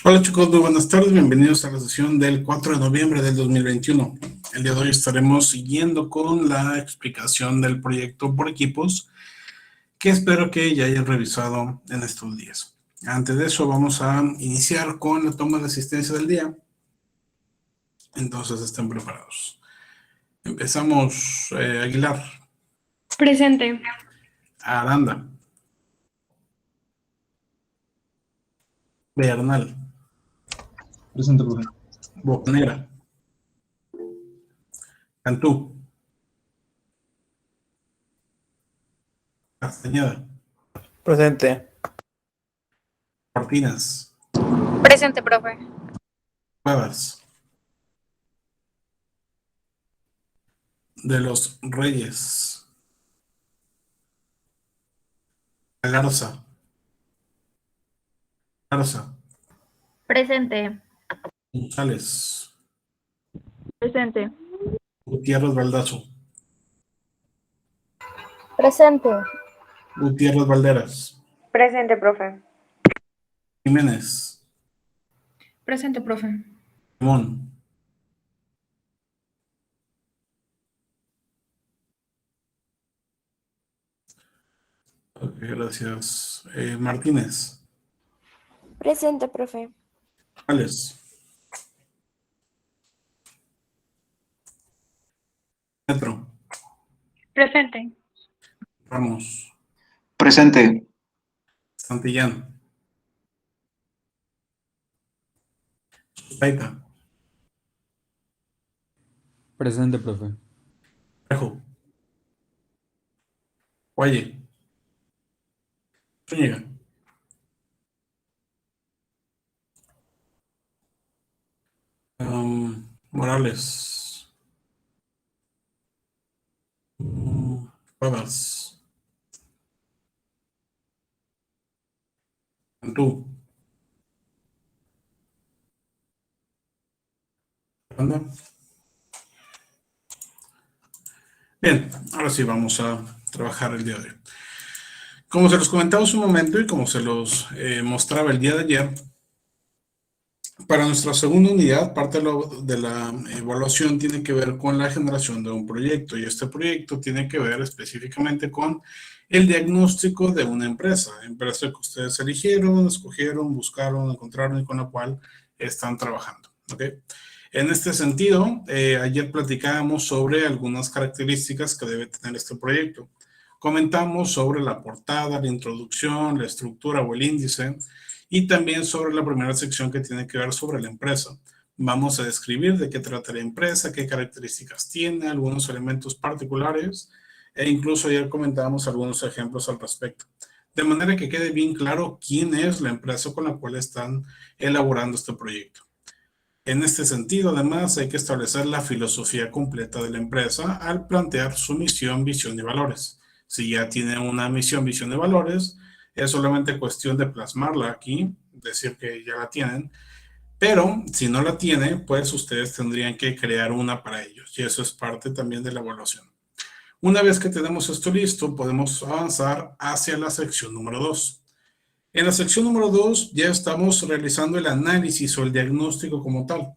Hola chicos, muy buenas tardes, bienvenidos a la sesión del 4 de noviembre del 2021. El día de hoy estaremos siguiendo con la explicación del proyecto por equipos, que espero que ya hayan revisado en estos días. Antes de eso vamos a iniciar con la toma de asistencia del día, entonces estén preparados. Empezamos, Aguilar, Presente. Aranda, Bernal, Presente, profe. Bocanera, Cantú, Castañeda, Presente. Martínez, Presente, profe. Cuevas, de los Reyes, Garza, Garza, Presente. González, Presente. Gutiérrez Baldazo, Presente. Gutiérrez Valderas, Presente, profe. Jiménez, Presente, profe. Simón, ok, gracias. Martínez, Presente, profe. Alex, Metro, Presente. Ramos, Presente. Santillán, Paita, Presente, profe. Trejo, Guaye, Zúñiga, Morales, Cuevas, Cantú, Aranda. Bien, ahora sí vamos a trabajar el día de hoy. Como se los comentaba hace un momento y como se los mostraba el día de ayer, para nuestra segunda unidad, parte de la evaluación tiene que ver con la generación de un proyecto y este proyecto tiene que ver específicamente con el diagnóstico de una empresa que ustedes eligieron, escogieron, buscaron, encontraron y con la cual están trabajando. ¿Okay? En este sentido, ayer platicábamos sobre algunas características que debe tener este proyecto. Comentamos sobre la portada, la introducción, la estructura o el índice, y también sobre la primera sección que tiene que ver sobre la empresa. Vamos a describir de qué trata la empresa, qué características tiene, algunos elementos particulares e incluso ayer comentábamos algunos ejemplos al respecto. De manera que quede bien claro quién es la empresa con la cual están elaborando este proyecto. En este sentido, además, hay que establecer la filosofía completa de la empresa al plantear su misión, visión y valores. Si ya tiene una misión, visión y valores, es solamente cuestión de plasmarla aquí, decir que ya la tienen, pero si no la tiene, pues ustedes tendrían que crear una para ellos y eso es parte también de la evaluación. Una vez que tenemos esto listo, podemos avanzar hacia la sección número 2. En la sección número 2 ya estamos realizando el análisis o el diagnóstico como tal.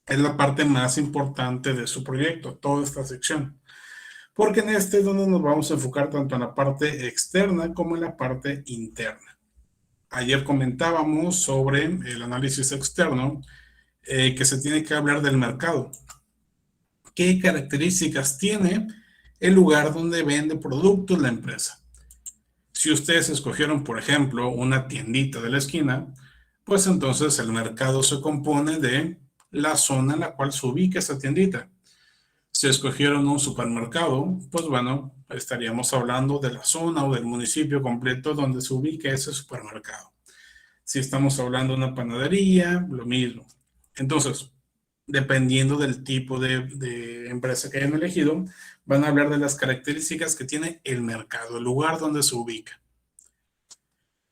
Es la parte más importante de su proyecto, toda esta sección. Porque en este es donde nos vamos a enfocar tanto en la parte externa como en la parte interna. Ayer comentábamos sobre el análisis externo, que se tiene que hablar del mercado. ¿Qué características tiene el lugar donde vende productos la empresa? Si ustedes escogieron, por ejemplo, una tiendita de la esquina, pues entonces el mercado se compone de la zona en la cual se ubica esa tiendita. Si escogieron un supermercado, pues bueno, estaríamos hablando de la zona o del municipio completo donde se ubica ese supermercado. Si estamos hablando de una panadería, lo mismo. Entonces, dependiendo del tipo de empresa que hayan elegido, van a hablar de las características que tiene el mercado, el lugar donde se ubica.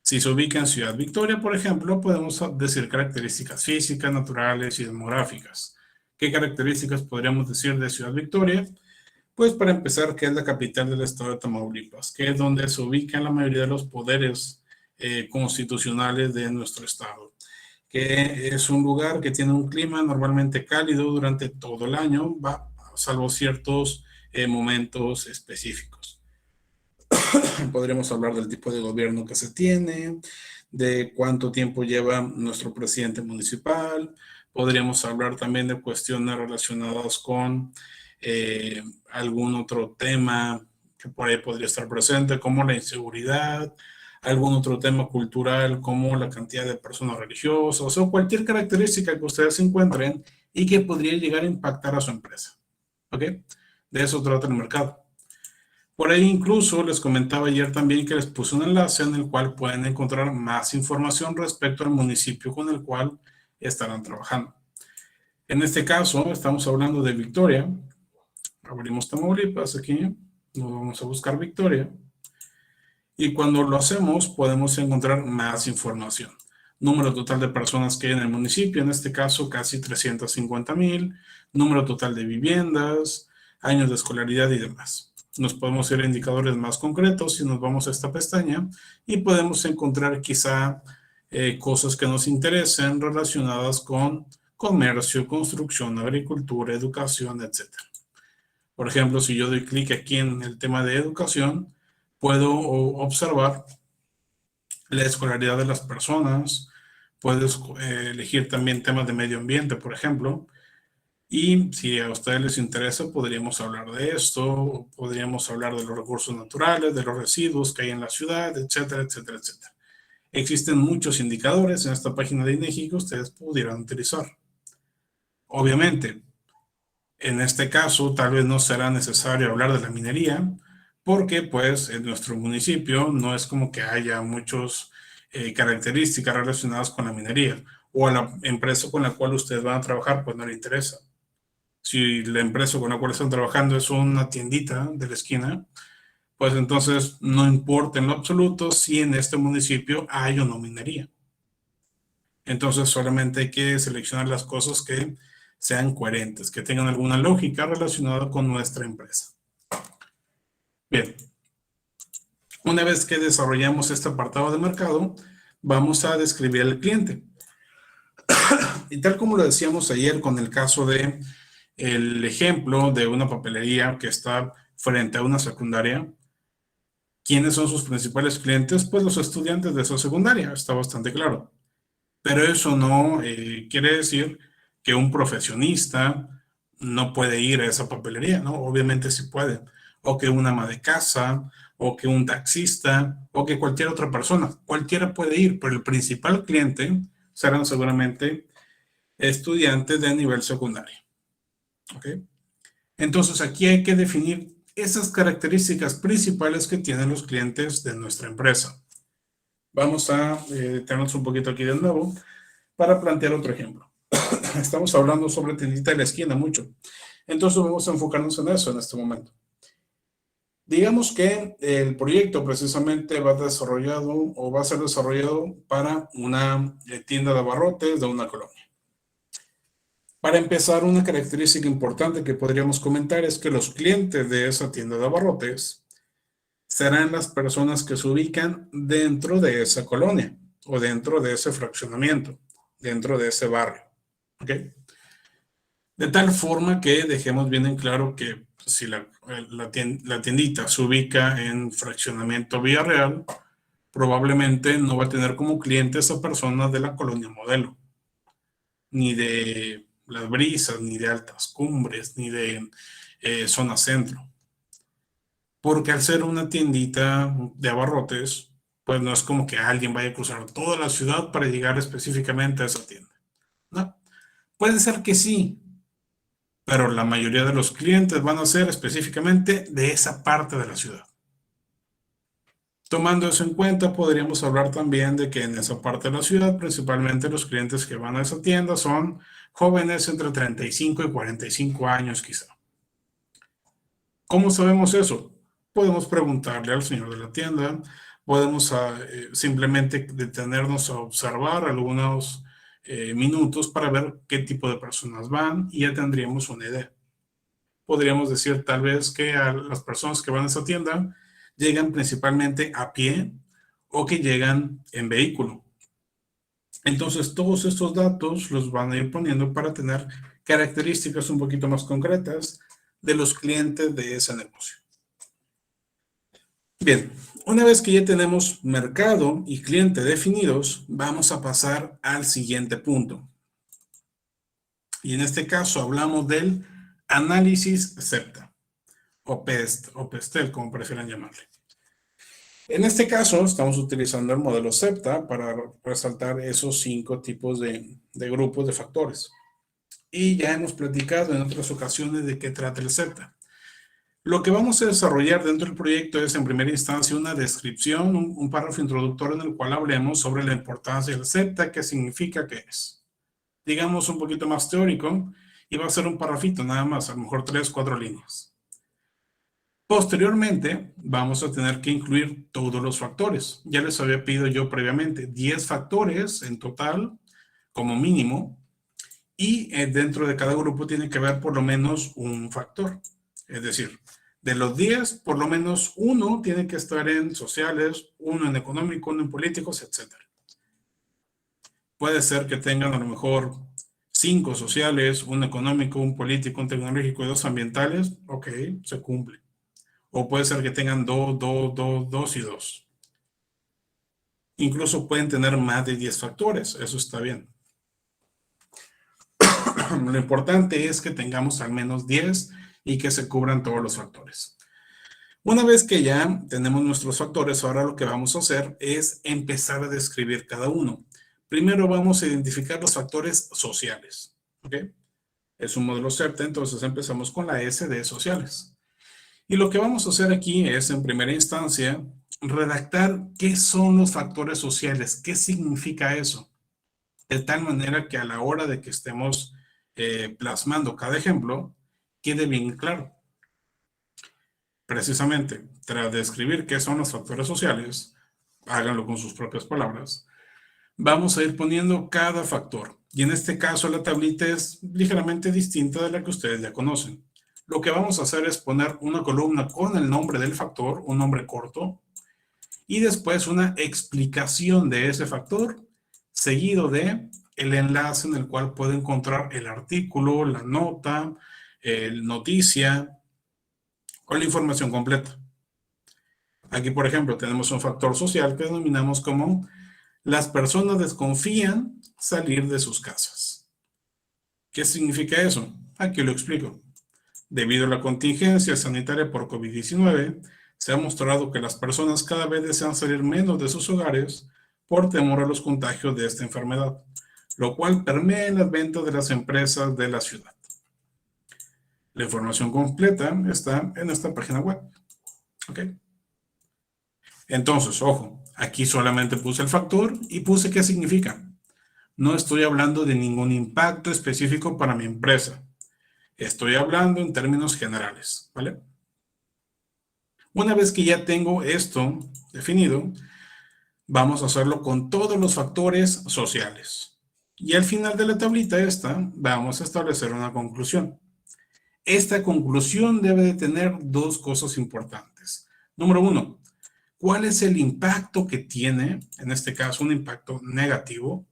Si se ubica en Ciudad Victoria, por ejemplo, podemos decir características físicas, naturales y demográficas. ¿Qué características podríamos decir de Ciudad Victoria? Pues para empezar, que es la capital del estado de Tamaulipas, que es donde se ubican la mayoría de los poderes constitucionales de nuestro estado. que es un lugar que tiene un clima normalmente cálido durante todo el año, salvo ciertos momentos específicos. Podríamos hablar del tipo de gobierno que se tiene, de cuánto tiempo lleva nuestro presidente municipal. Podríamos hablar también de cuestiones relacionadas con algún otro tema que por ahí podría estar presente, como la inseguridad, algún otro tema cultural, como la cantidad de personas religiosas o cualquier característica que ustedes encuentren y que podría llegar a impactar a su empresa. ¿Ok? De eso trata el mercado. Por ahí incluso les comentaba ayer también que les puse un enlace en el cual pueden encontrar más información respecto al municipio con el cual estarán trabajando. En este caso, estamos hablando de Victoria. Abrimos Tamaulipas aquí, nos vamos a buscar Victoria. Y cuando lo hacemos, podemos encontrar más información. Número total de personas que hay en el municipio, en este caso casi 350,000. Número total de viviendas, años de escolaridad y demás. Nos podemos ir a indicadores más concretos si nos vamos a esta pestaña y podemos encontrar quizá cosas que nos interesen relacionadas con comercio, construcción, agricultura, educación, etc. Por ejemplo, si yo doy clic aquí en el tema de educación, puedo observar la escolaridad de las personas, puedes elegir también temas de medio ambiente, por ejemplo, y si a ustedes les interesa, podríamos hablar de esto, podríamos hablar de los recursos naturales, de los residuos que hay en la ciudad, etcétera, etcétera, etcétera. Existen muchos indicadores en esta página de INEGI que ustedes pudieran utilizar. Obviamente, en este caso, tal vez no será necesario hablar de la minería, porque pues en nuestro municipio no es como que haya muchas características relacionadas con la minería, o a la empresa con la cual ustedes van a trabajar, pues no le interesa. Si la empresa con la cual están trabajando es una tiendita de la esquina, pues entonces no importa en lo absoluto si en este municipio hay o no minería. Entonces solamente hay que seleccionar las cosas que sean coherentes, que tengan alguna lógica relacionada con nuestra empresa. Bien, una vez que desarrollamos este apartado de mercado, vamos a describir al cliente. Y tal como lo decíamos ayer con el caso de el ejemplo de una papelería que está frente a una secundaria, ¿quiénes son sus principales clientes? Pues los estudiantes de esa secundaria, está bastante claro. Pero eso no quiere decir que un profesionista no puede ir a esa papelería, ¿no? Obviamente sí puede. O que un ama de casa, o que un taxista, o que cualquier otra persona. Cualquiera puede ir, pero el principal cliente serán seguramente estudiantes de nivel secundario. ¿Ok? Entonces aquí hay que definir esas características principales que tienen los clientes de nuestra empresa. Vamos a detenernos un poquito aquí de nuevo para plantear otro ejemplo. Estamos hablando sobre tiendita de la esquina mucho. Entonces vamos a enfocarnos en eso en este momento. Digamos que el proyecto precisamente va desarrollado o va a ser desarrollado para una tienda de abarrotes de una colonia. Para empezar, una característica importante que podríamos comentar es que los clientes de esa tienda de abarrotes serán las personas que se ubican dentro de esa colonia o dentro de ese fraccionamiento, dentro de ese barrio. ¿Ok? De tal forma que dejemos bien en claro que si la tiendita se ubica en fraccionamiento Villarreal, probablemente no va a tener como clientes a personas de la colonia Modelo, ni de Las Brisas, ni de Altas Cumbres, ni de zona centro. Porque al ser una tiendita de abarrotes, pues no es como que alguien vaya a cruzar toda la ciudad para llegar específicamente a esa tienda. No, puede ser que sí, pero la mayoría de los clientes van a ser específicamente de esa parte de la ciudad. Tomando eso en cuenta, podríamos hablar también de que en esa parte de la ciudad, principalmente los clientes que van a esa tienda son jóvenes entre 35 y 45 años quizá. ¿Cómo sabemos eso? Podemos preguntarle al señor de la tienda, podemos simplemente detenernos a observar algunos minutos para ver qué tipo de personas van y ya tendríamos una idea. Podríamos decir tal vez que a las personas que van a esa tienda llegan principalmente a pie o que llegan en vehículo. Entonces, todos estos datos los van a ir poniendo para tener características un poquito más concretas de los clientes de ese negocio. Bien, una vez que ya tenemos mercado y cliente definidos, vamos a pasar al siguiente punto. Y en este caso hablamos del análisis SEPTA, o PEST, o PESTEL, como prefieran llamarle. En este caso, estamos utilizando el modelo SEPTA para resaltar esos 5 tipos de grupos de factores. Y ya hemos platicado en otras ocasiones de qué trata el SEPTA. Lo que vamos a desarrollar dentro del proyecto es, en primera instancia, una descripción, un párrafo introductorio en el cual hablemos sobre la importancia del SEPTA, qué significa, qué es. Digamos un poquito más teórico, y va a ser un párrafito nada más, a lo mejor 3, 4 líneas. Posteriormente, vamos a tener que incluir todos los factores. Ya les había pedido yo previamente 10 factores en total, como mínimo, y dentro de cada grupo tiene que haber por lo menos un factor. Es decir, de los 10, por lo menos uno tiene que estar en sociales, uno en económico, uno en políticos, etc. Puede ser que tengan a lo mejor 5 sociales, un económico, un político, un tecnológico y 2 ambientales. Ok, se cumple. O puede ser que tengan 2, 2, 2, 2 y 2. Incluso pueden tener más de 10 factores. Eso está bien. Lo importante es que tengamos al menos 10 y que se cubran todos los factores. Una vez que ya tenemos nuestros factores, ahora lo que vamos a hacer es empezar a describir cada uno. Primero vamos a identificar los factores sociales. ¿Ok? Es un modelo SEPTA, entonces empezamos con la S de sociales. Y lo que vamos a hacer aquí es, en primera instancia, redactar qué son los factores sociales, qué significa eso, de tal manera que a la hora de que estemos plasmando cada ejemplo, quede bien claro. Precisamente, tras describir qué son los factores sociales, háganlo con sus propias palabras, vamos a ir poniendo cada factor. Y en este caso la tablita es ligeramente distinta de la que ustedes ya conocen. Lo que vamos a hacer es poner una columna con el nombre del factor, un nombre corto, y después una explicación de ese factor, seguido de el enlace en el cual puede encontrar el artículo, la nota, el noticia o la información completa. Aquí, por ejemplo, tenemos un factor social que denominamos como las personas desconfían salir de sus casas. ¿Qué significa eso? Aquí lo explico. Debido a la contingencia sanitaria por COVID-19, se ha mostrado que las personas cada vez desean salir menos de sus hogares por temor a los contagios de esta enfermedad, lo cual permea en las ventas de las empresas de la ciudad. La información completa está en esta página web. ¿Ok? Entonces, ojo, aquí solamente puse el factor y puse qué significa. No estoy hablando de ningún impacto específico para mi empresa. Estoy hablando en términos generales, ¿vale? Una vez que ya tengo esto definido, vamos a hacerlo con todos los factores sociales. Y al final de la tablita esta, vamos a establecer una conclusión. Esta conclusión debe de tener 2 cosas importantes. Número 1, ¿cuál es el impacto que tiene, en este caso un impacto negativo?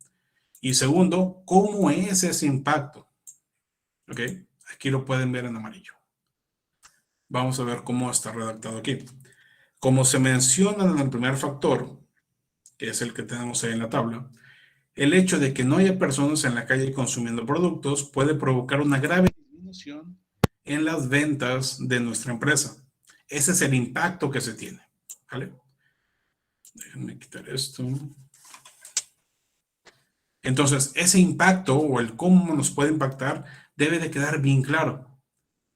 Y segundo, ¿cómo es ese impacto? ¿Ok? Aquí lo pueden ver en amarillo. Vamos a ver cómo está redactado aquí. Como se menciona en el primer factor, que es el que tenemos ahí en la tabla, el hecho de que no haya personas en la calle consumiendo productos puede provocar una grave disminución en las ventas de nuestra empresa. Ese es el impacto que se tiene. ¿Vale? Déjenme quitar esto. Entonces, ese impacto o el cómo nos puede impactar debe de quedar bien claro.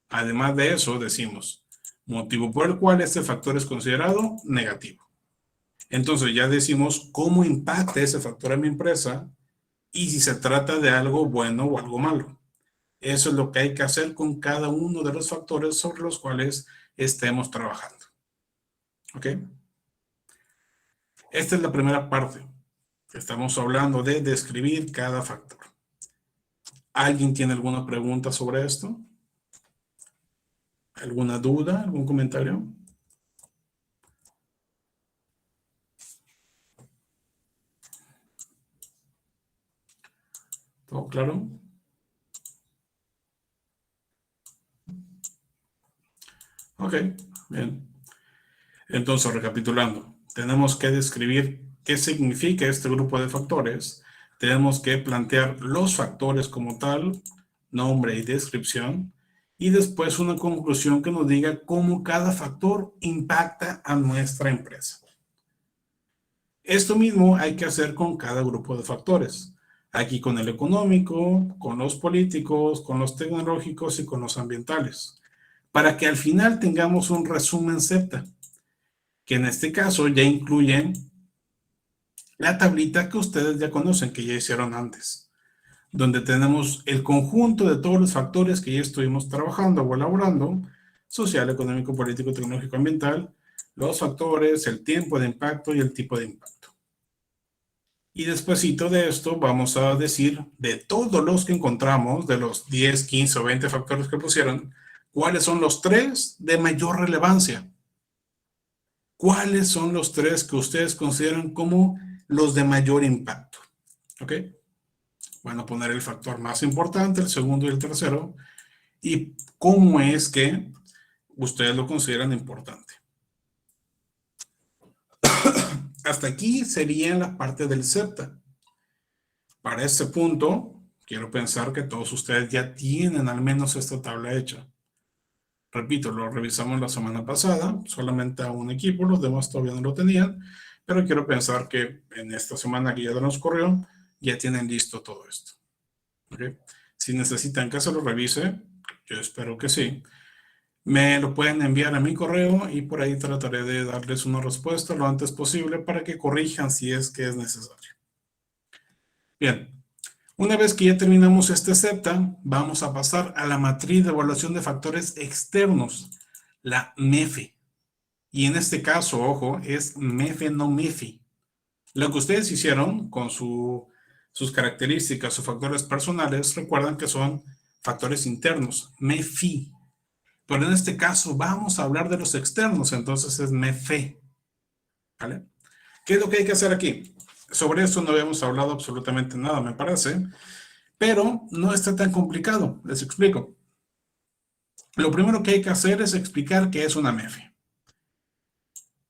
Además de eso, decimos, motivo por el cual este factor es considerado negativo. Entonces ya decimos cómo impacta ese factor en mi empresa y si se trata de algo bueno o algo malo. Eso es lo que hay que hacer con cada uno de los factores sobre los cuales estemos trabajando. ¿Ok? Esta es la primera parte. Estamos hablando de describir cada factor. ¿Alguien tiene alguna pregunta sobre esto? ¿Alguna duda? ¿Algún comentario? ¿Todo claro? Ok, bien. Entonces, recapitulando, tenemos que describir qué significa este grupo de factores. Tenemos que plantear los factores como tal, nombre y descripción, y después una conclusión que nos diga cómo cada factor impacta a nuestra empresa. Esto mismo hay que hacer con cada grupo de factores. Aquí con el económico, con los políticos, con los tecnológicos y con los ambientales, para que al final tengamos un resumen SEPTA, que en este caso ya incluyen la tablita que ustedes ya conocen, que ya hicieron antes, donde tenemos el conjunto de todos los factores que ya estuvimos trabajando o elaborando: social, económico, político, tecnológico, ambiental, los factores, el tiempo de impacto y el tipo de impacto. Y despuesito de esto vamos a decir, de todos los que encontramos, de los 10, 15 o 20 factores que pusieron, cuáles son los 3 de mayor relevancia. ¿Cuáles son los 3 que ustedes consideran como los de mayor impacto? ¿Ok? Van a poner el factor más importante, el segundo y el tercero, y cómo es que ustedes lo consideran importante. Hasta aquí sería la parte del SEPTA. Para este punto, quiero pensar que todos ustedes ya tienen al menos esta tabla hecha. Repito, lo revisamos la semana pasada, solamente a un equipo, los demás todavía no lo tenían, pero quiero pensar que en esta semana que ya transcurrió, ya tienen listo todo esto. ¿Okay? Si necesitan que se lo revise, yo espero que sí, me lo pueden enviar a mi correo y por ahí trataré de darles una respuesta lo antes posible para que corrijan si es que es necesario. Bien. Una vez que ya terminamos este SEPTA, vamos a pasar a la matriz de evaluación de factores externos, la MEFE. Y en este caso, ojo, es MEFE, no MEFI. Lo que ustedes hicieron con sus características o factores personales, recuerdan que son factores internos, MEFI. Pero en este caso vamos a hablar de los externos, entonces es MEFE. ¿Vale? ¿Qué es lo que hay que hacer aquí? Sobre eso no habíamos hablado absolutamente nada, me parece, pero no está tan complicado. Les explico. Lo primero que hay que hacer es explicar qué es una MEFE.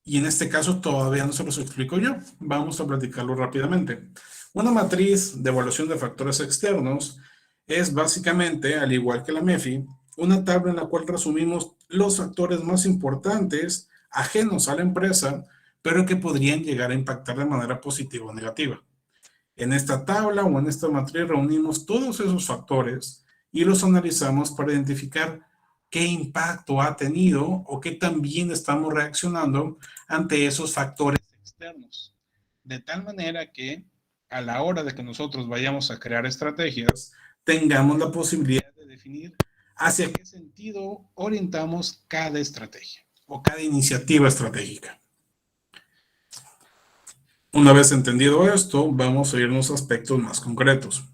Y en este caso todavía no se los explico yo. Vamos a platicarlo rápidamente. Una matriz de evaluación de factores externos es básicamente, al igual que la MEFI, una tabla en la cual resumimos los factores más importantes ajenos a la empresa, pero que podrían llegar a impactar de manera positiva o negativa. En esta tabla o en esta matriz reunimos todos esos factores y los analizamos para identificar qué impacto ha tenido o qué tan bien estamos reaccionando ante esos factores externos. De tal manera que a la hora de que nosotros vayamos a crear estrategias, tengamos la posibilidad de definir hacia qué sentido orientamos cada estrategia o cada iniciativa estratégica. Una vez entendido esto, vamos a irnos a aspectos más concretos.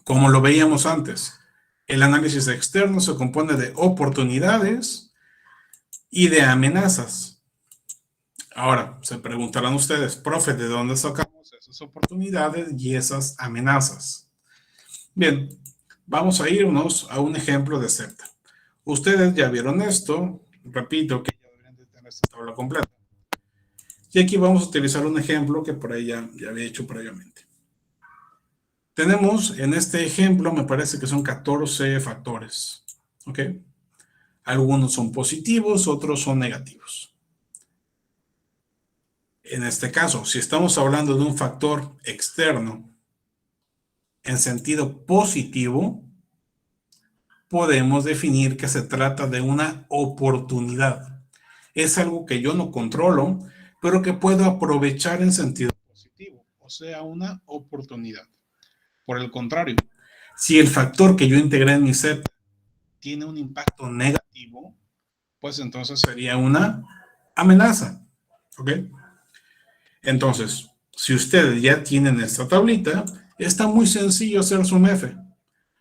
Como lo veíamos antes, el análisis externo se compone de oportunidades y de amenazas. Ahora, se preguntarán ustedes, profe, ¿de dónde sacamos esas oportunidades y esas amenazas? Bien, vamos a irnos a un ejemplo de SEPTA. Ustedes ya vieron esto, repito que ya deberían de tener esta tabla completa. Y aquí vamos a utilizar un ejemplo que por ahí ya había hecho previamente. Tenemos en este ejemplo, me parece que son 14 factores. ¿Ok? Algunos son positivos, otros son negativos. En este caso, si estamos hablando de un factor externo en sentido positivo, podemos definir que se trata de una oportunidad. Es algo que yo no controlo, pero que puedo aprovechar en sentido positivo, o sea, una oportunidad. Por el contrario, si el factor que yo integré en mi set tiene un impacto negativo, pues entonces sería una amenaza. ¿Ok? Entonces, si ustedes ya tienen esta tablita, está muy sencillo hacer su MEFE.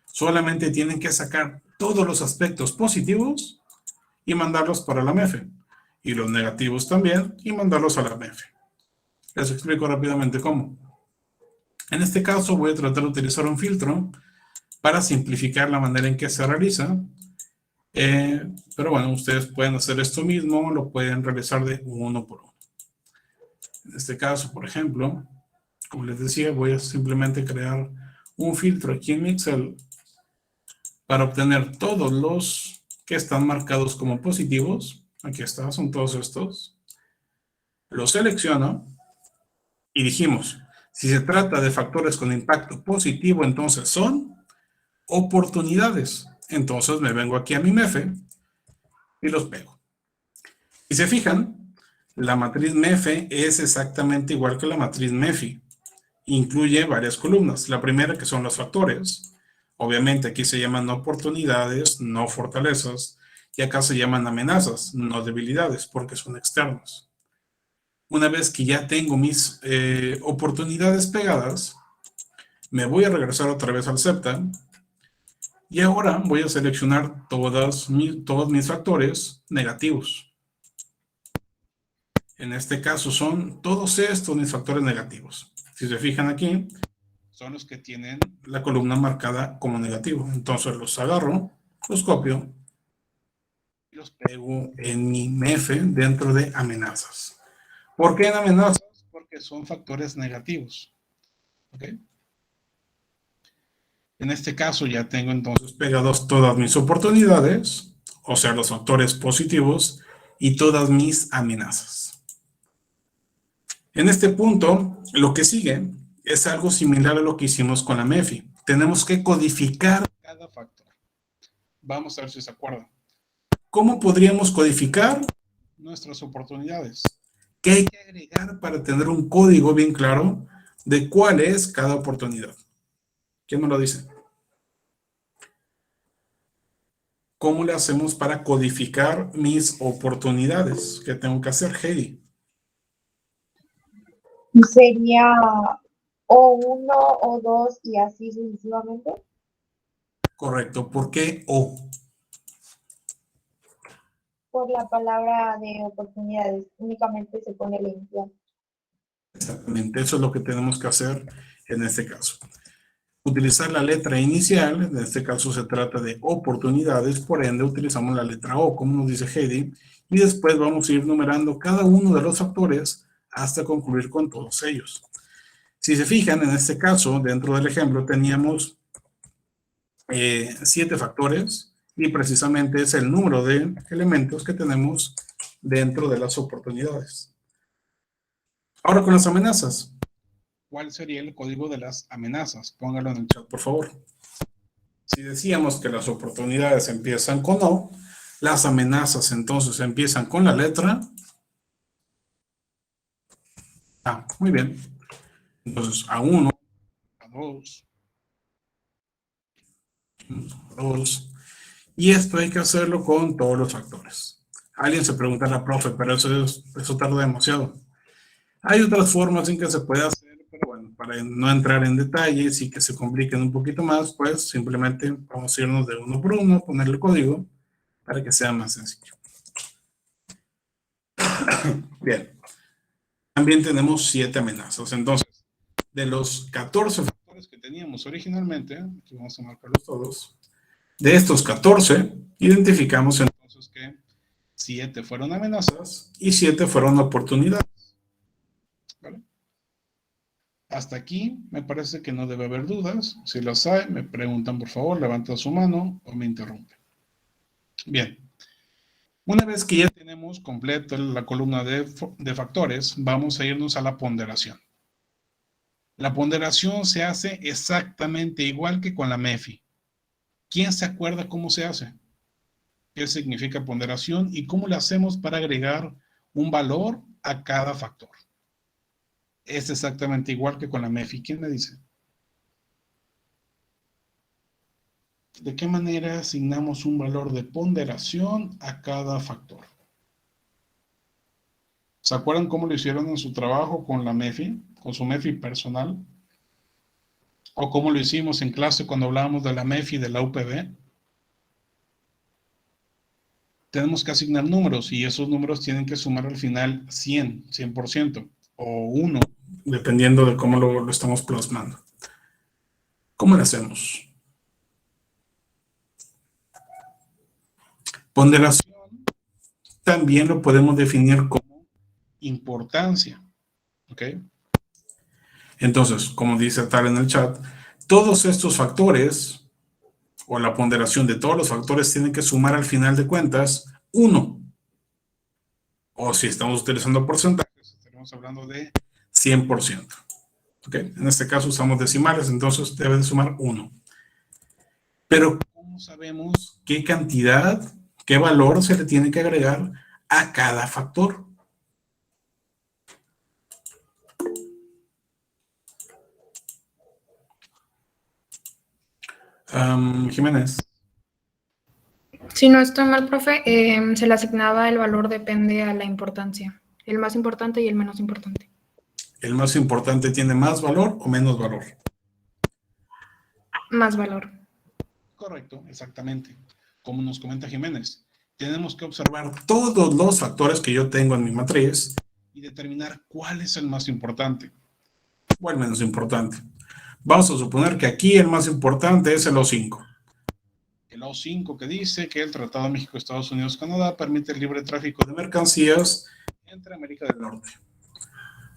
Solamente tienen que sacar todos los aspectos positivos y mandarlos para la MEFE. Y los negativos también y mandarlos a la MEFE. Les explico rápidamente cómo. En este caso voy a tratar de utilizar un filtro para simplificar la manera en que se realiza. Pero bueno, ustedes pueden hacer esto mismo, lo pueden realizar de uno por uno. En este caso, por ejemplo, como les decía, voy a simplemente crear un filtro aquí en mi Excel para obtener todos los que están marcados como positivos. Aquí está, son todos estos. Los selecciono y dijimos, si se trata de factores con impacto positivo, entonces son oportunidades. Entonces me vengo aquí a mi MEFE y los pego. Si se fijan, la matriz MEFE es exactamente igual que la matriz MEFI. Incluye varias columnas. La primera, que son los factores. Obviamente aquí se llaman oportunidades, no fortalezas. Y acá se llaman amenazas, no debilidades, porque son externos. Una vez que ya tengo mis oportunidades pegadas, me voy a regresar otra vez al CEPTA. Y ahora voy a seleccionar todos mis factores negativos. En este caso son todos estos mis factores negativos. Si se fijan aquí, son los que tienen la columna marcada como negativo. Entonces los agarro, los copio y los pego en mi MEFE dentro de amenazas. ¿Por qué en amenazas? Porque son factores negativos. ¿Ok? En este caso ya tengo entonces pegados todas mis oportunidades, o sea, los factores positivos y todas mis amenazas. En este punto, lo que sigue es algo similar a lo que hicimos con la MEFI. Tenemos que codificar cada factor. Vamos a ver si se acuerdan. ¿Cómo podríamos codificar nuestras oportunidades? ¿Qué hay que agregar para tener un código bien claro de cuál es cada oportunidad? ¿Quién me lo dice? ¿Cómo le hacemos para codificar mis oportunidades? ¿Qué tengo que hacer, Heidi? Sería O1, O2 y así sucesivamente. Correcto. ¿Por qué O? Por la palabra de oportunidades, únicamente se pone la inicial. Exactamente, eso es lo que tenemos que hacer en este caso. Utilizar la letra inicial, en este caso se trata de oportunidades, por ende utilizamos la letra O, como nos dice Heidi, y después vamos a ir numerando cada uno de los factores hasta concluir con todos ellos. Si se fijan, en este caso, dentro del ejemplo, teníamos 7 factores y precisamente es el número de elementos que tenemos dentro de las oportunidades. Ahora con las amenazas. ¿Cuál sería el código de las amenazas? Póngalo en el chat, por favor. Si decíamos que las oportunidades empiezan con O, las amenazas entonces empiezan con la letra A. Muy bien. Entonces, A1, A2, A2. Y esto hay que hacerlo con todos los factores. Alguien se preguntará, profe, pero eso tarda demasiado. Hay otras formas en que se puede hacer, pero bueno, para no entrar en detalles y que se compliquen un poquito más, pues simplemente vamos a irnos de uno por uno, ponerle el código para que sea más sencillo. Bien. También tenemos 7 amenazas. Entonces, de los 14 factores que teníamos originalmente, aquí vamos a marcarlos todos, de estos 14, identificamos entonces que 7 fueron amenazas y 7 fueron oportunidades. ¿Vale? Hasta aquí me parece que no debe haber dudas. Si las hay, me preguntan por favor, levantan su mano o me interrumpen. Bien. Una vez que ya tenemos completa la columna de factores, vamos a irnos a la ponderación. La ponderación se hace exactamente igual que con la MEFI. ¿Quién se acuerda cómo se hace? ¿Qué significa ponderación y cómo le hacemos para agregar un valor a cada factor? Es exactamente igual que con la MEFI. ¿Quién me dice? ¿De qué manera asignamos un valor de ponderación a cada factor? ¿Se acuerdan cómo lo hicieron en su trabajo con la MEFI, con su MEFI personal? ¿O cómo lo hicimos en clase cuando hablábamos de la MEFI de la UPB? Tenemos que asignar números y esos números tienen que sumar al final 100%, o 1, dependiendo de cómo lo estamos plasmando. ¿Cómo lo hacemos? Ponderación también lo podemos definir como importancia. ¿Ok? Entonces, como dice tal en el chat, todos estos factores, o la ponderación de todos los factores, tienen que sumar al final de cuentas 1. O si estamos utilizando porcentajes, estaremos hablando de 100%. ¿Ok? En este caso usamos decimales, entonces debe de sumar 1. Pero ¿cómo sabemos qué cantidad, qué valor se le tiene que agregar a cada factor? Jiménez. Si no estoy mal, profe, se le asignaba el valor depende a la importancia. El más importante y el menos importante. ¿El más importante tiene más valor o menos valor? Más valor. Correcto, exactamente. Como nos comenta Jiménez, tenemos que observar todos los factores que yo tengo en mi matriz y determinar cuál es el más importante o el menos importante. Vamos a suponer que aquí el más importante es el O5. El O5 que dice que el Tratado de México, Estados Unidos, Canadá permite el libre tráfico de mercancías entre América del Norte.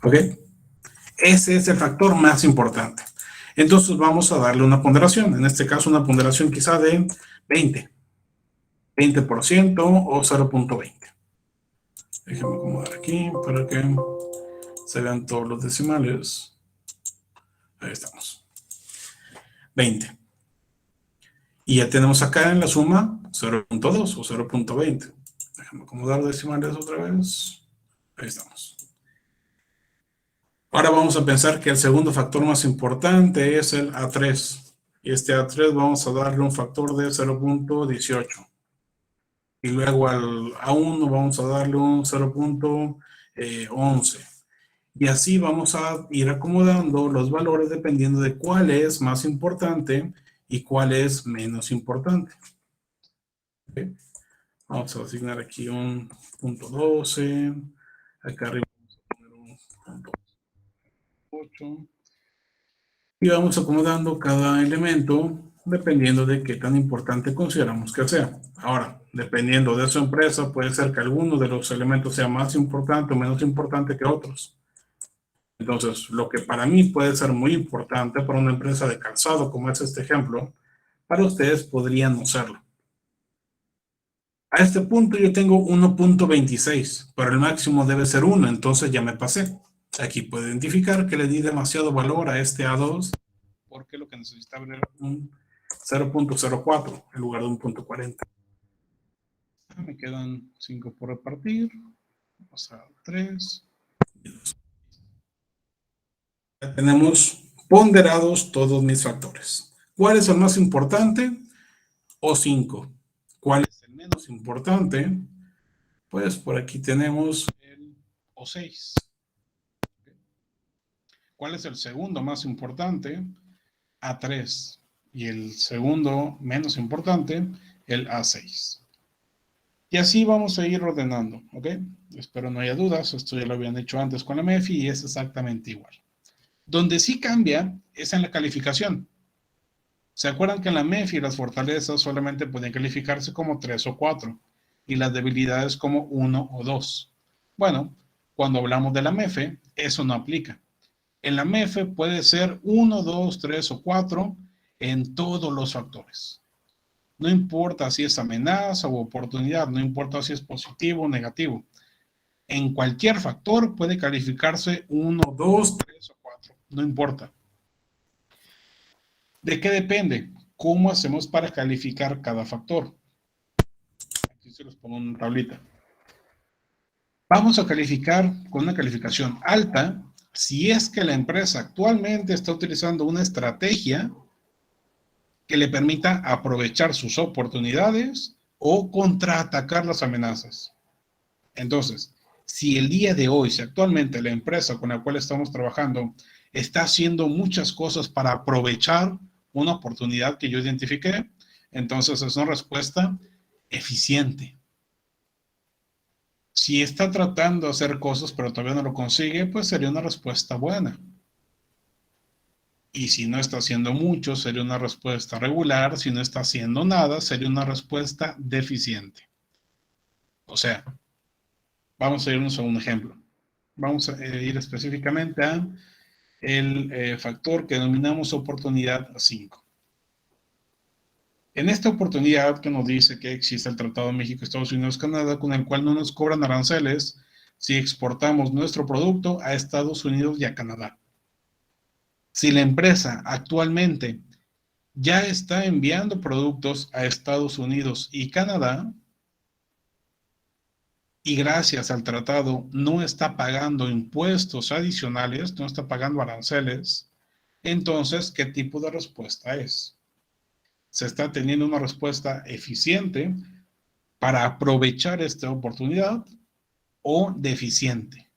¿Ok? Ese es el factor más importante. Entonces vamos a darle una ponderación. En este caso una ponderación quizá de 20%, 20% o 0.20. Déjenme acomodar aquí para que se vean todos los decimales. Ahí estamos. 20. Y ya tenemos acá en la suma 0.2 o 0.20. Déjame acomodar decimales otra vez. Ahí estamos. Ahora vamos a pensar que el segundo factor más importante es el A3. Y este A3 vamos a darle un factor de 0.18. Y luego al A1 vamos a darle un 0.11. Y así vamos a ir acomodando los valores dependiendo de cuál es más importante y cuál es menos importante. ¿Okay? Vamos a asignar aquí un punto 12. Acá arriba vamos a poner un punto 8. Y vamos acomodando cada elemento dependiendo de qué tan importante consideramos que sea. Ahora, dependiendo de su empresa, puede ser que alguno de los elementos sea más importante o menos importante que otros. Entonces, lo que para mí puede ser muy importante para una empresa de calzado, como es este ejemplo, para ustedes podría no serlo. A este punto yo tengo 1.26, pero el máximo debe ser 1, entonces ya me pasé. Aquí puedo identificar que le di demasiado valor a este A2, porque lo que necesitaba era un 0.04 en lugar de un 0.40. Me quedan 5 por repartir. Vamos a 3 y 2. Ya tenemos ponderados todos mis factores. ¿Cuál es el más importante? O5. ¿Cuál es el menos importante? Pues por aquí tenemos el O6. ¿Cuál es el segundo más importante? A3. Y el segundo menos importante, el A6. Y así vamos a ir ordenando, ¿ok? Espero no haya dudas. Esto ya lo habían hecho antes con la MEFI y es exactamente igual. Donde sí cambia es en la calificación. ¿Se acuerdan que en la MEFI las fortalezas solamente pueden calificarse como 3 o 4 y las debilidades como 1 o 2? Bueno, cuando hablamos de la MEFE, eso no aplica. En la MEFE puede ser 1, 2, 3 o 4 en todos los factores. No importa si es amenaza o oportunidad, no importa si es positivo o negativo. En cualquier factor puede calificarse 1, 2, 3 o 4, no importa. ¿De qué depende? ¿Cómo hacemos para calificar cada factor? Aquí se los pongo en una tablita. Vamos a calificar con una calificación alta si es que la empresa actualmente está utilizando una estrategia que le permita aprovechar sus oportunidades o contraatacar las amenazas. Entonces, si el día de hoy, si actualmente la empresa con la cual estamos trabajando está haciendo muchas cosas para aprovechar una oportunidad que yo identifiqué, entonces es una respuesta eficiente. Si está tratando de hacer cosas pero todavía no lo consigue, pues sería una respuesta buena. Y si no está haciendo mucho, sería una respuesta regular. Si no está haciendo nada, sería una respuesta deficiente. O sea, vamos a irnos a un ejemplo. Vamos a ir específicamente a el factor que denominamos oportunidad 5. En esta oportunidad que nos dice que existe el Tratado de México, Estados Unidos, Canadá, con el cual no nos cobran aranceles si exportamos nuestro producto a Estados Unidos y a Canadá. Si la empresa actualmente ya está enviando productos a Estados Unidos y Canadá, y gracias al tratado no está pagando impuestos adicionales, no está pagando aranceles, entonces, ¿qué tipo de respuesta es? ¿Se está teniendo una respuesta eficiente para aprovechar esta oportunidad o deficiente?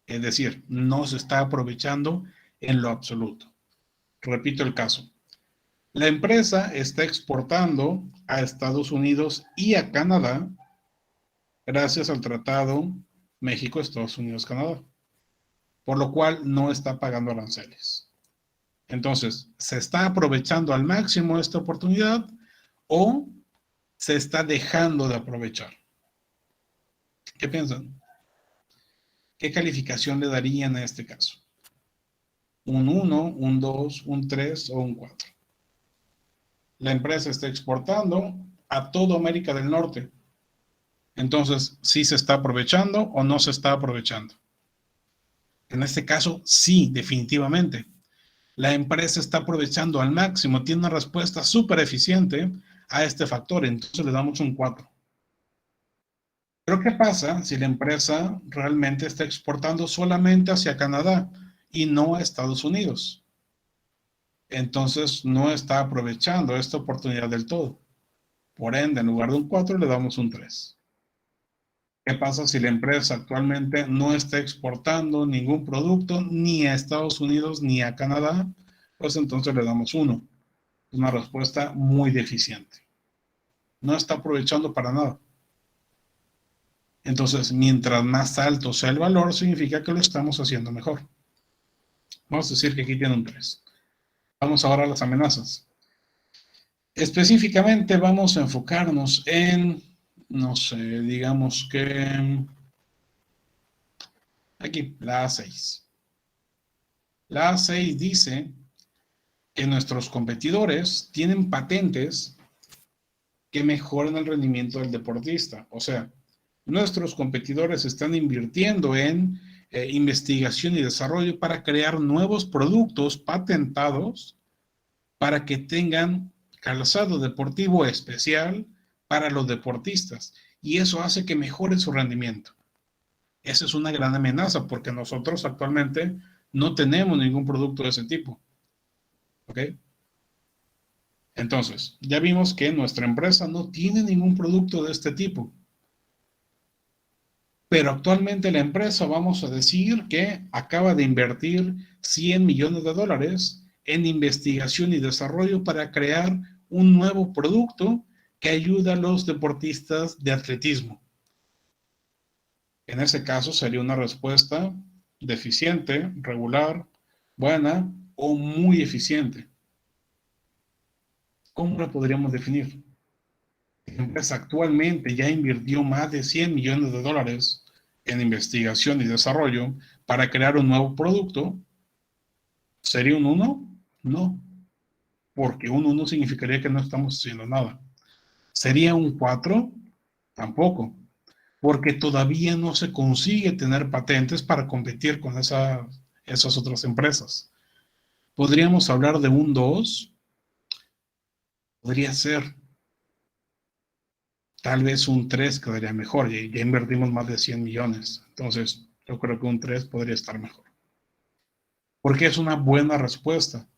Es decir, no se está aprovechando en lo absoluto. Repito el caso. La empresa está exportando a Estados Unidos y a Canadá gracias al Tratado México, Estados Unidos, Canadá, por lo cual no está pagando aranceles. Entonces, ¿se está aprovechando al máximo esta oportunidad o se está dejando de aprovechar? ¿Qué piensan? ¿Qué calificación le darían a este caso? ¿Un 1, un 2, un 3 o un 4? La empresa está exportando a toda América del Norte. Entonces, ¿sí se está aprovechando o no se está aprovechando? En este caso, sí, definitivamente. La empresa está aprovechando al máximo, tiene una respuesta súper eficiente a este factor, entonces le damos un 4. Pero ¿qué pasa si la empresa realmente está exportando solamente hacia Canadá y no a Estados Unidos? Entonces no está aprovechando esta oportunidad del todo. Por ende, en lugar de un 4, le damos un 3. ¿Qué pasa si la empresa actualmente no está exportando ningún producto ni a Estados Unidos ni a Canadá? Pues entonces le damos 1. Una respuesta muy deficiente. No está aprovechando para nada. Entonces, mientras más alto sea el valor, significa que lo estamos haciendo mejor. Vamos a decir que aquí tiene un 3. Vamos ahora a las amenazas. Específicamente vamos a enfocarnos en, no sé, digamos que aquí, la A6. La A6 dice que nuestros competidores tienen patentes que mejoran el rendimiento del deportista. O sea, nuestros competidores están invirtiendo en investigación y desarrollo para crear nuevos productos patentados para que tengan calzado deportivo especial para los deportistas. Y eso hace que mejore su rendimiento. Esa es una gran amenaza porque nosotros actualmente no tenemos ningún producto de ese tipo. ¿Ok? Entonces, ya vimos que nuestra empresa no tiene ningún producto de este tipo. Pero actualmente la empresa, vamos a decir que acaba de invertir $100 millones en investigación y desarrollo para crear un nuevo producto que ayuda a los deportistas de atletismo. En ese caso sería una respuesta deficiente, regular, buena o muy eficiente. ¿Cómo la podríamos definir? La empresa actualmente ya invirtió más de $100 millones en investigación y desarrollo para crear un nuevo producto. ¿Sería un 1? No, porque un 1 significaría que no estamos haciendo nada. ¿Sería un 4? Tampoco, porque todavía no se consigue tener patentes para competir con esas otras empresas. ¿Podríamos hablar de un 2? Podría ser. Tal vez un 3 quedaría mejor. Ya invertimos más de 100 millones. Entonces, yo creo que un 3 podría estar mejor. Porque es una buena respuesta.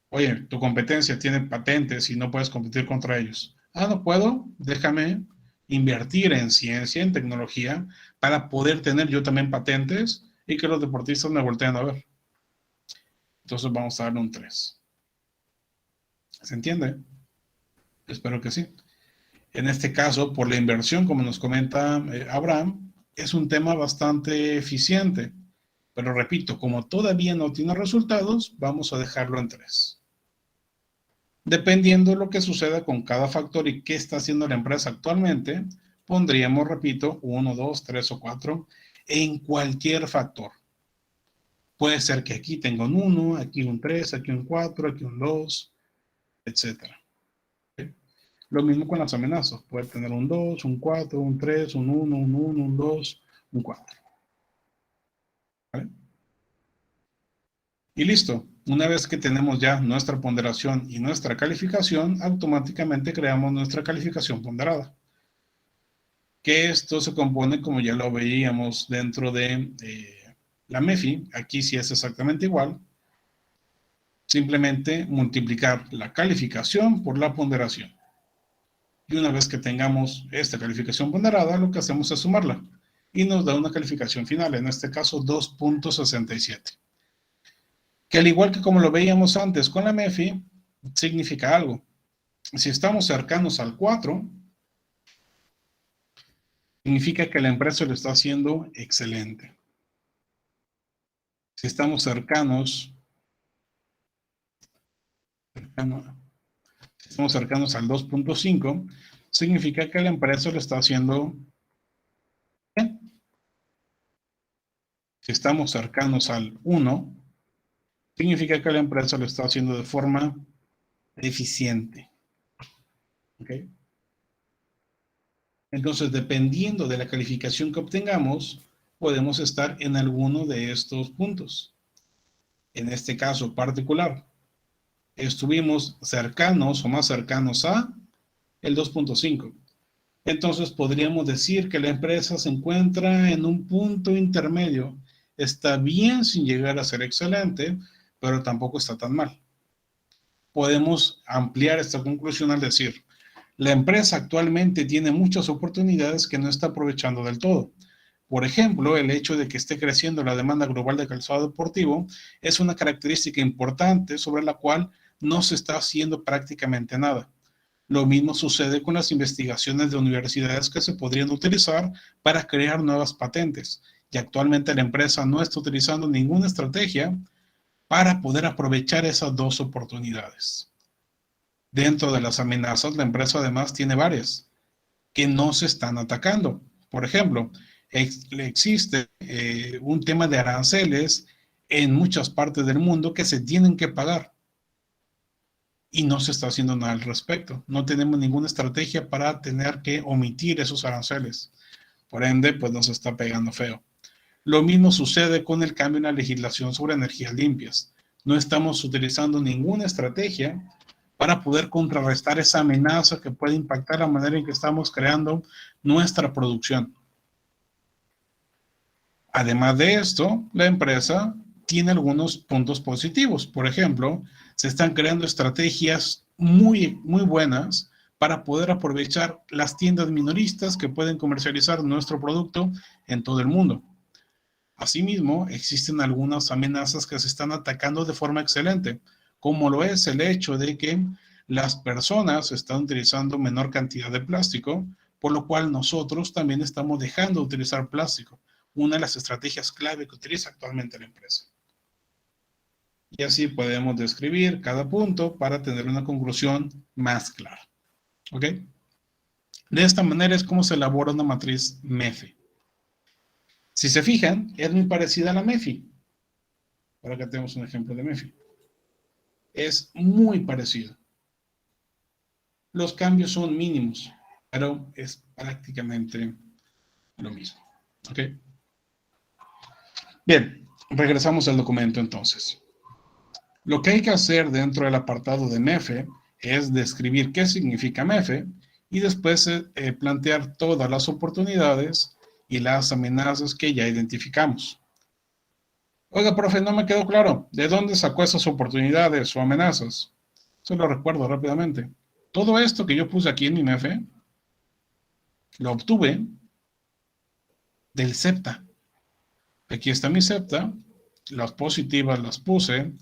Oye, tu competencia tiene patentes y no puedes competir contra ellos. Ah, no puedo. Déjame invertir en ciencia, en tecnología, para poder tener yo también patentes y que los deportistas me volteen a ver. Entonces vamos a darle un 3. ¿Se entiende? Espero que sí. En este caso, por la inversión, como nos comenta Abraham, es un tema bastante eficiente. Pero repito, como todavía no tiene resultados, vamos a dejarlo en 3. Dependiendo de lo que suceda con cada factor y qué está haciendo la empresa actualmente, pondríamos, repito, 1, 2, 3 o 4 en cualquier factor. Puede ser que aquí tenga un 1, aquí un 3, aquí un 4, aquí un 2, etc. Lo mismo con las amenazas. Puede tener un 2, un 4, un 3, un 1, un 1, un 2, un 4. ¿Vale? Y listo. Una vez que tenemos ya nuestra ponderación y nuestra calificación, automáticamente creamos nuestra calificación ponderada. Que esto se compone, como ya lo veíamos dentro de la MEFI, aquí sí es exactamente igual. Simplemente multiplicar la calificación por la ponderación. Y una vez que tengamos esta calificación ponderada, lo que hacemos es sumarla. Y nos da una calificación final, en este caso 2.67. Que al igual que como lo veíamos antes con la MEFI, significa algo. Si estamos cercanos al 4, significa que la empresa lo está haciendo excelente. Si estamos cercanos al 2.5, significa que la empresa lo está haciendo bien. Si estamos cercanos al 1, significa que la empresa lo está haciendo de forma eficiente. ¿Ok? Entonces, dependiendo de la calificación que obtengamos, podemos estar en alguno de estos puntos. En este caso particular, estuvimos cercanos o más cercanos a el 2.5. Entonces, podríamos decir que la empresa se encuentra en un punto intermedio. Está bien sin llegar a ser excelente, pero tampoco está tan mal. Podemos ampliar esta conclusión al decir, la empresa actualmente tiene muchas oportunidades que no está aprovechando del todo. Por ejemplo, el hecho de que esté creciendo la demanda global de calzado deportivo es una característica importante sobre la cual no se está haciendo prácticamente nada. Lo mismo sucede con las investigaciones de universidades que se podrían utilizar para crear nuevas patentes. Y actualmente la empresa no está utilizando ninguna estrategia para poder aprovechar esas dos oportunidades. Dentro de las amenazas, la empresa además tiene varias que no se están atacando. Por ejemplo, existe un tema de aranceles en muchas partes del mundo que se tienen que pagar y no se está haciendo nada al respecto. No tenemos ninguna estrategia para tener que omitir esos aranceles. Por ende, pues nos está pegando feo. Lo mismo sucede con el cambio en la legislación sobre energías limpias. No estamos utilizando ninguna estrategia para poder contrarrestar esa amenaza que puede impactar la manera en que estamos creando nuestra producción. Además de esto, la empresa tiene algunos puntos positivos. Por ejemplo, se están creando estrategias muy buenas para poder aprovechar las tiendas minoristas que pueden comercializar nuestro producto en todo el mundo. Asimismo, existen algunas amenazas que se están atacando de forma excelente, como lo es el hecho de que las personas están utilizando menor cantidad de plástico, por lo cual nosotros también estamos dejando de utilizar plástico, una de las estrategias clave que utiliza actualmente la empresa. Y así podemos describir cada punto para tener una conclusión más clara. ¿Ok? De esta manera es como se elabora una matriz MEFI. Si se fijan, es muy parecida a la MEFI. Ahora que tenemos un ejemplo de MEFI. Es muy parecido. Los cambios son mínimos, pero es prácticamente lo mismo. ¿Ok? Bien, regresamos al documento entonces. Lo que hay que hacer dentro del apartado de MEFE es describir qué significa MEFE y después plantear todas las oportunidades y las amenazas que ya identificamos. Oiga, profe, no me quedó claro. ¿De dónde sacó esas oportunidades o amenazas? Se lo recuerdo rápidamente. Todo esto que yo puse aquí en mi MEFE, lo obtuve del CEPTA. Aquí está mi CEPTA. Las positivas las puse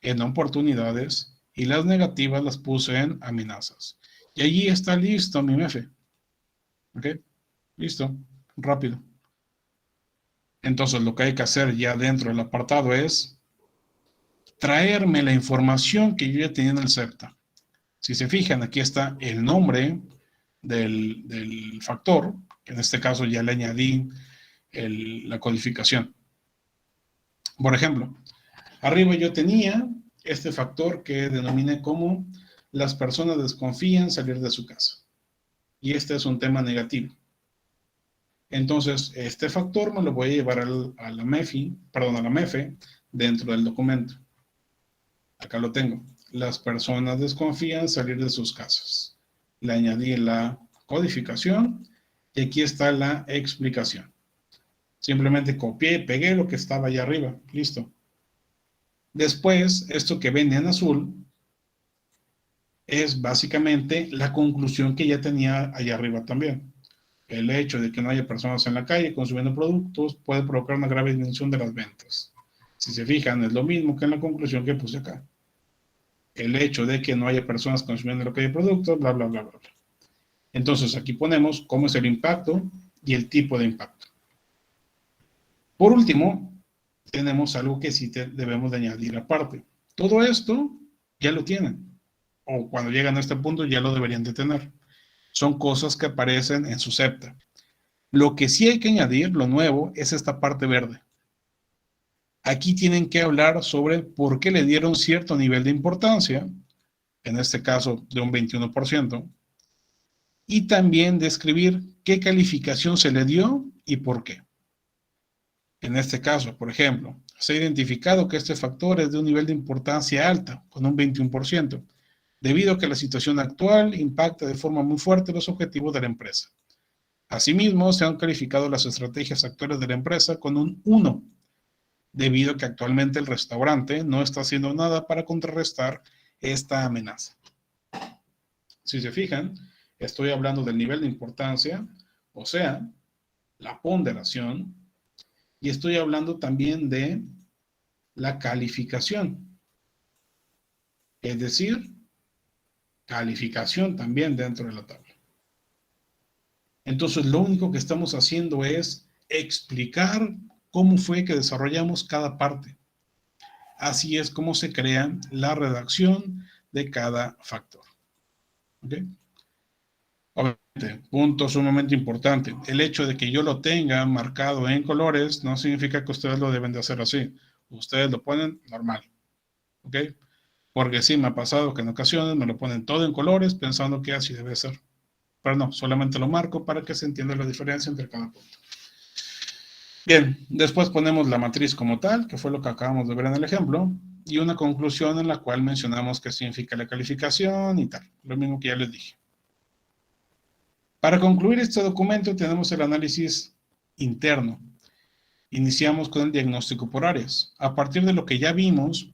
en oportunidades y las negativas las puse en amenazas. Y allí está listo mi MEFE. ¿Ok? Listo. Rápido. Entonces, lo que hay que hacer ya dentro del apartado es traerme la información que yo ya tenía en el SEPTA. Si se fijan, aquí está el nombre del factor, que en este caso ya le añadí la codificación. Por ejemplo, arriba yo tenía este factor que denominé como las personas desconfían salir de su casa. Y este es un tema negativo. Entonces, este factor me lo voy a llevar a la MEFE dentro del documento. Acá lo tengo. Las personas desconfían salir de sus casas. Le añadí la codificación y aquí está la explicación. Simplemente copié y pegué lo que estaba allá arriba. Listo. Después, esto que ven en azul es básicamente la conclusión que ya tenía allá arriba también. El hecho de que no haya personas en la calle consumiendo productos puede provocar una grave disminución de las ventas. Si se fijan, es lo mismo que en la conclusión que puse acá. El hecho de que no haya personas consumiendo en la calle productos, bla, bla, bla, bla, bla. Entonces, aquí ponemos cómo es el impacto y el tipo de impacto. Por último, tenemos algo que sí debemos de añadir aparte. Todo esto ya lo tienen. O cuando llegan a este punto ya lo deberían de tener. Son cosas que aparecen en su SEPTA. Lo que sí hay que añadir, lo nuevo, es esta parte verde. Aquí tienen que hablar sobre por qué le dieron cierto nivel de importancia, en este caso de un 21%, y también describir qué calificación se le dio y por qué. En este caso, por ejemplo, se ha identificado que este factor es de un nivel de importancia alta, con un 21%, debido a que la situación actual impacta de forma muy fuerte los objetivos de la empresa. Asimismo, se han calificado las estrategias actuales de la empresa con un 1, debido a que actualmente el restaurante no está haciendo nada para contrarrestar esta amenaza. Si se fijan, estoy hablando del nivel de importancia, o sea, la ponderación, y estoy hablando también de la calificación, es decir, calificación también dentro de la tabla. Entonces, lo único que estamos haciendo es explicar cómo fue que desarrollamos cada parte. Así es como se crea la redacción de cada factor. ¿Ok? Obviamente, punto sumamente importante. El hecho de que yo lo tenga marcado en colores no significa que ustedes lo deben de hacer así. Ustedes lo ponen normal. ¿Ok? Porque sí me ha pasado que en ocasiones me lo ponen todo en colores pensando que así debe ser. Pero no, solamente lo marco para que se entienda la diferencia entre cada punto. Bien, después ponemos la matriz como tal, que fue lo que acabamos de ver en el ejemplo, y una conclusión en la cual mencionamos qué significa la calificación y tal, lo mismo que ya les dije. Para concluir este documento tenemos el análisis interno. Iniciamos con el diagnóstico por áreas. A partir de lo que ya vimos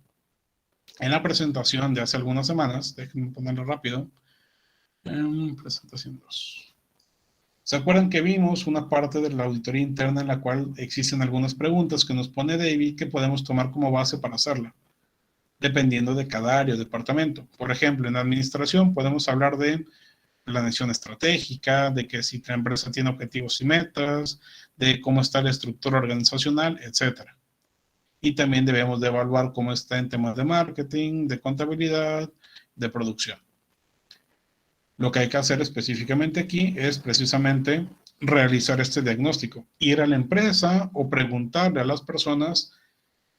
en la presentación de hace algunas semanas, déjenme ponerlo rápido, presentación 2. ¿Se acuerdan que vimos una parte de la auditoría interna en la cual existen algunas preguntas que nos pone David que podemos tomar como base para hacerla, dependiendo de cada área o departamento? Por ejemplo, en administración podemos hablar de planeación estratégica, de que si la empresa tiene objetivos y metas, de cómo está la estructura organizacional, etc. Y también debemos de evaluar cómo está en temas de marketing, de contabilidad, de producción. Lo que hay que hacer específicamente aquí es precisamente realizar este diagnóstico. Ir a la empresa o preguntarle a las personas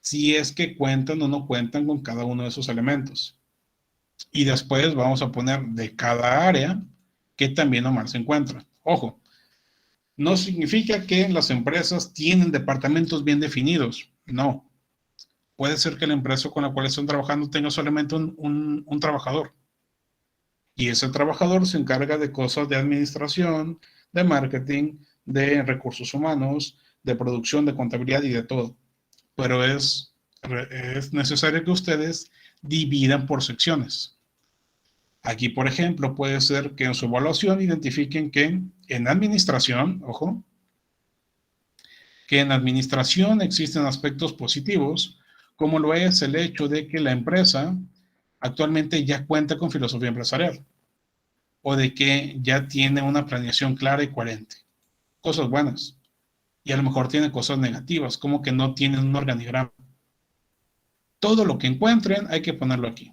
si es que cuentan o no cuentan con cada uno de esos elementos. Y después vamos a poner de cada área que también nomás se encuentra. Ojo, no significa que las empresas tienen departamentos bien definidos. No. Puede ser que la empresa con la cual están trabajando tenga solamente un trabajador. Y ese trabajador se encarga de cosas de administración, de marketing, de recursos humanos, de producción, de contabilidad y de todo. Pero es necesario que ustedes dividan por secciones. Aquí, por ejemplo, puede ser que en su evaluación identifiquen que en administración, ojo, que en administración existen aspectos positivos, como lo es el hecho de que la empresa actualmente ya cuenta con filosofía empresarial. o de que ya tiene una planeación clara y coherente. Cosas buenas. Y a lo mejor tiene cosas negativas, como que no tienen un organigrama. Todo lo que encuentren hay que ponerlo aquí.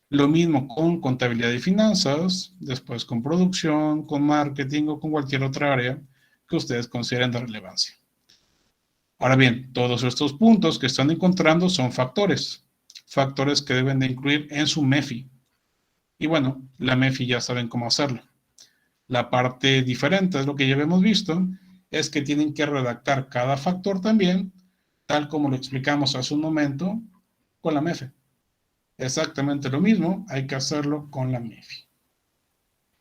Lo mismo con contabilidad y finanzas, después con producción, con marketing o con cualquier otra área que ustedes consideren de relevancia. Ahora bien, todos estos puntos que están encontrando son factores que deben de incluir en su MEFI. Y bueno, la MEFI ya saben cómo hacerlo. La parte diferente es lo que ya habíamos visto, es que tienen que redactar cada factor también, tal como lo explicamos hace un momento con la MEFI. Exactamente lo mismo, hay que hacerlo con la MEFI.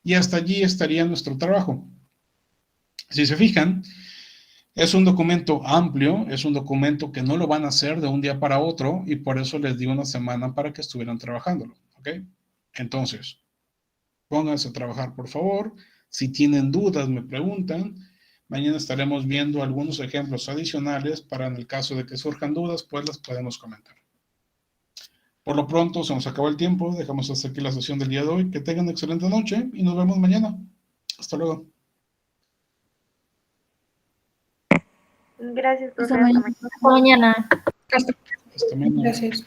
Y hasta allí estaría nuestro trabajo. Si se fijan, es un documento amplio, es un documento que no lo van a hacer de un día para otro y por eso les di una semana para que estuvieran trabajándolo, ¿ok? Entonces, pónganse a trabajar, por favor. Si tienen dudas, me preguntan. Mañana estaremos viendo algunos ejemplos adicionales para en el caso de que surjan dudas, pues las podemos comentar. Por lo pronto, se nos acabó el tiempo. Dejamos hasta aquí la sesión del día de hoy. Que tengan una excelente noche y nos vemos mañana. Hasta luego. Gracias, profe. Hasta mañana. Hasta Hasta mañana. Gracias.